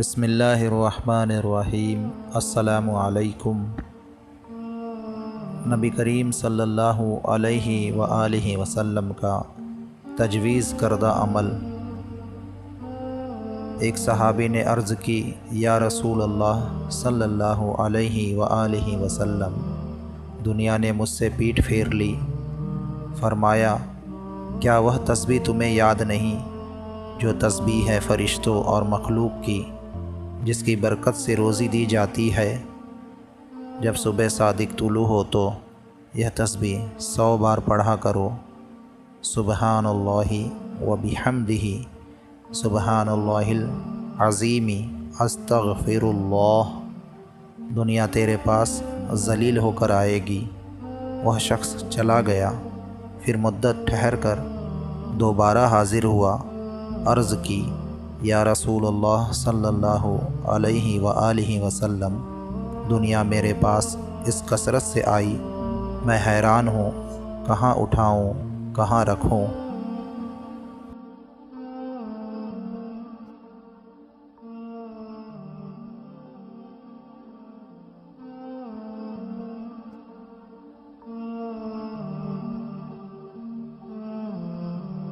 بسم اللہ الرحمن الرحیم۔ السلام علیکم۔ نبی کریم صلی اللہ علیہ وآلہ وسلم کا تجویز کردہ عمل۔ ایک صحابی نے عرض کی، یا رسول اللہ صلی اللہ علیہ وآلہ وسلم، دنیا نے مجھ سے پیٹھ پھیر لی۔ فرمایا، کیا وہ تسبیح تمہیں یاد نہیں جو تسبیح ہے فرشتوں اور مخلوق کی، جس کی برکت سے روزی دی جاتی ہے؟ جب صبح صادق طلوع ہو تو یہ تسبیح 100 بار پڑھا کرو۔ سبحان اللہ و بحمدہ، سبحان اللہ العظیم، استغفر اللہ۔ دنیا تیرے پاس ذلیل ہو کر آئے گی۔ وہ شخص چلا گیا، پھر مدت ٹھہر کر دوبارہ حاضر ہوا۔ عرض کی، یا رسول اللہ صلی اللہ علیہ وآلہ وسلم، دنیا میرے پاس اس کثرت سے آئی، میں حیران ہوں، کہاں اٹھاؤں، کہاں رکھوں؟